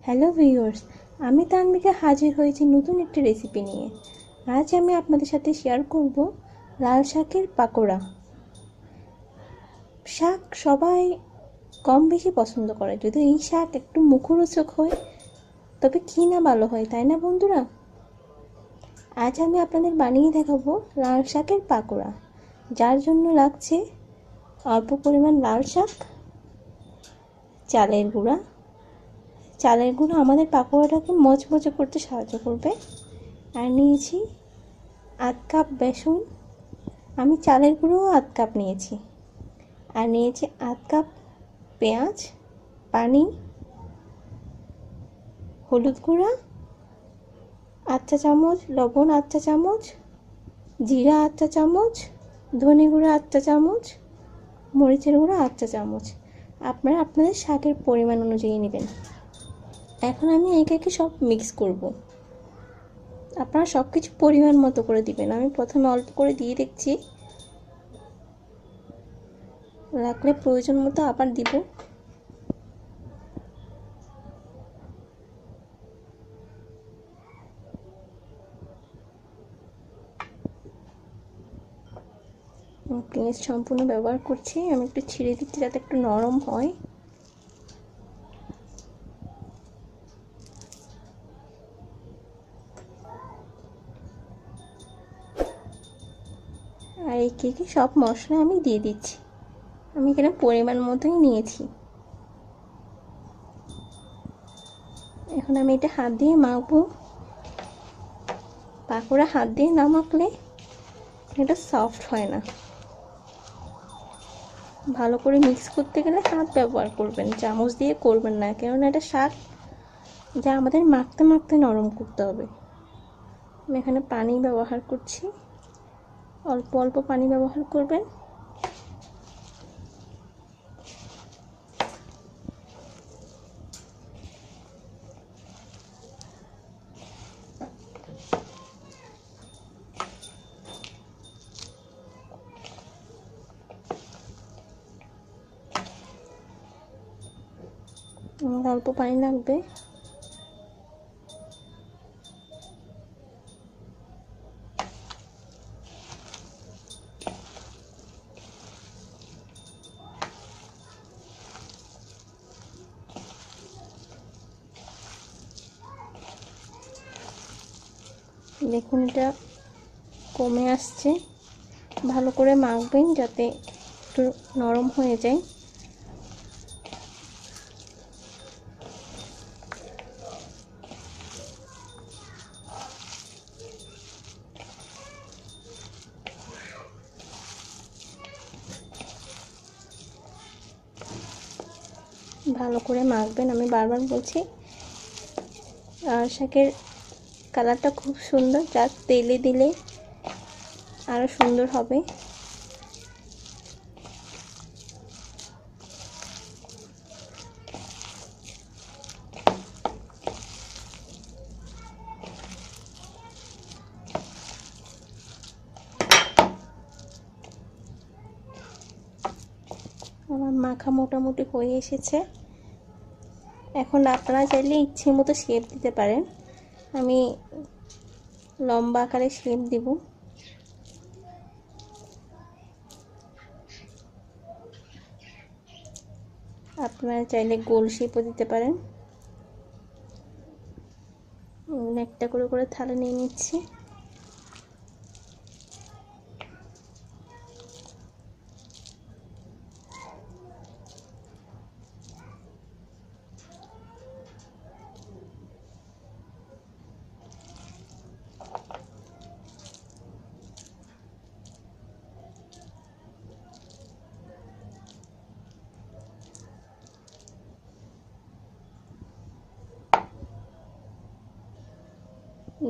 Hello viewers, আমি তানবিকা হাজির হয়েছি নতুন একটি রেসিপি নিয়ে। আজ আমি আপনাদের সাথে শেয়ার করব লাল শাকের পাকোড়া। শাক সবাই কম বেশি পছন্দ করে, যদি এই শাক একটু মুখরোচক হয় তবে কী না ভালো হয়, তাই না বন্ধুরা? আজ আমি আপনাদের বানিয়ে দেখাবো লাল শাকের পাকোড়া, যার জন্য লাগছে অল্প পরিমাণ লাল শাক, চালের গুঁড়া। চালের গুঁড়ো আমাদের পাকোড়াটাকে মচমচে করতে সাহায্য করবে। আর নিয়েছি আধ কাপ বেসন, আমি চালের গুঁড়োও আধ কাপ নিয়েছি। আর নিয়েছি আধ কাপ পেঁয়াজ, পানি, হলুদ গুঁড়া আধ চা চামচ, লবণ আধ চা চামচ, জিরা আধ চা চামচ, ধনে গুঁড়া আধ চা চামচ, মরিচের গুঁড়া আধ চা চামচ। আপনারা আপনাদের শাকের পরিমাণ অনুযায়ী নেবেন। এখন আমি একে একে সব মিক্স করব। আপনারা সব কিছু পরিমাণ মতো করে দিবেন। আমি প্রথমে অল্প করে দিয়ে দেখছি, লাগলে প্রয়োজন মতো আবার দিব। পেঁয়াজ সম্পূর্ণ ব্যবহার করছি, আমি একটু ছিঁড়ে দিচ্ছি যাতে একটু নরম হয়। আর এই কেকে সব মশলা আমি দিয়ে দিচ্ছি। আমি এখানে পরিমাণ মতোই নিয়েছি। এখন আমি এটা হাত দিয়ে মাখবো। পাকোড়া হাত দিয়ে না মাখলে এটা সফট হয় না। ভালো করে মিক্স করতে গেলে হাত ব্যবহার করবেন, চামচ দিয়ে করবেন না, কেননা এটা শাক যা আমাদের মাখতে মাখতে নরম করতে হবে। আমি এখানে পানি ব্যবহার করছি, অল্প অল্প পানি ব্যবহার করবেন। অল্প পানি লাগবে। দেখুন এটা কমে আসছে। ভালো করে মাখবেন যাতে একটু নরম হয়ে যায়। ভালো করে মাখবেন, আমি বারবার বলছি। আর শাকের কালারটা খুব সুন্দর, যা তেলে দিলে আরও সুন্দর হবে। আমার মাখা মোটামুটি হয়ে এসেছে। এখন আপনারা চাইলে ইচ্ছে মতো শেপ দিতে পারেন। আমি লম্বা আকারে শেপ দিব। আপনারা চাইলে গোল শেপও দিতে পারেন। একটা করে করে থালা নিয়ে নিচ্ছি।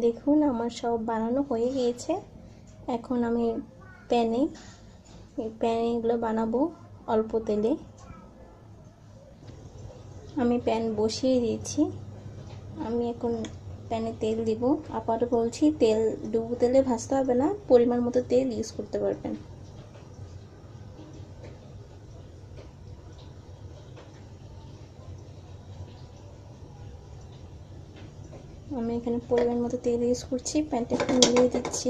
দেখুন আমার সব বানানো হয়ে গিয়েছে। এখন আমি প্যানে এগুলো বানাবো অল্প তেলে। আমি প্যান বসিয়ে দিয়েছি। আমি এখন প্যানে তেল দিব। আবারও বলছি, তেল ডুবো তেলে ভাজতে হবে না, পরিমাণ মতো তেল ইউজ করতে পারবেন। আমি এখানে পরিমাণ মতো তেল ইউজ করছি। প্যানটা একটু মিলিয়ে দিচ্ছি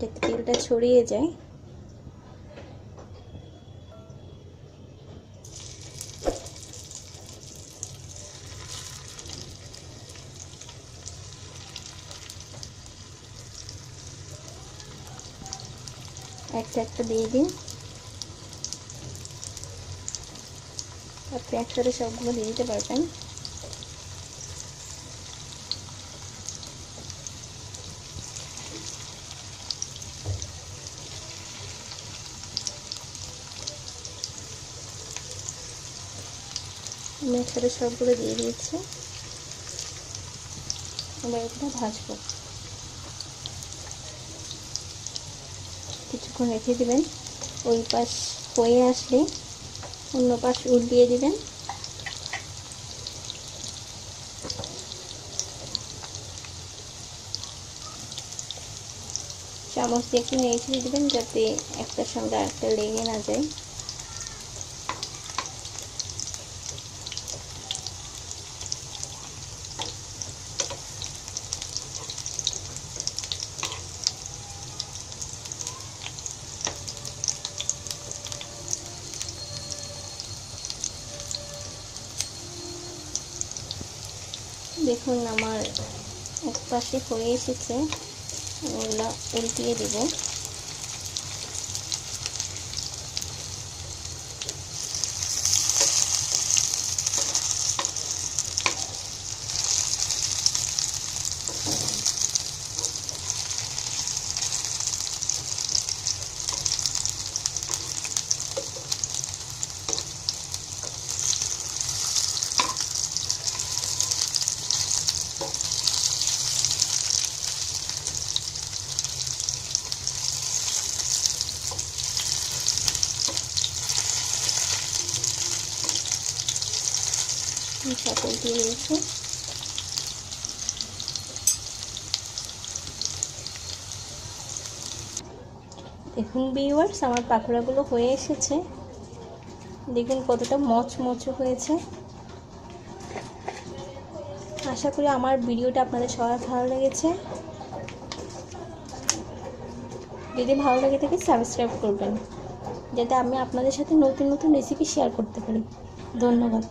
যাতে তেলটা ছড়িয়ে যায়। একটা একটা দিয়ে দিন। আপনি একসাথে সবগুলো দিয়ে দিতে পারবেন। আমি একসাথে সবগুলো দিয়ে দিয়েছি। এবার এটা ভাজবো। কিছুক্ষণ রেখে দিবেন। ওই পাশ হয়ে আসলে অন্য পাশ উল্টিয়ে দিবেন। চামচ দিয়ে একটু নেড়ে ছেড়ে দেবেন যাতে একটার সঙ্গে আরেকটা লেগে না যায়। দেখুন আমার এক পাশে হয়ে এসেছে। ওগুলা উল্টিয়ে দেব। সব উল্টিয়ে দিয়েছি। দেখুন ভিউয়ার্স, আমার পাকোড়াগুলো হয়ে এসেছে। দেখুন কতটা মচমচে হয়েছে। আশা করি আমার ভিডিওটা আপনাদের সবার ভালো লেগেছে। যদি ভালো লেগে থাকে সাবস্ক্রাইব করবেন যাতে আমি আপনাদের সাথে নতুন নতুন রেসিপি শেয়ার করতে পারি। ধন্যবাদ।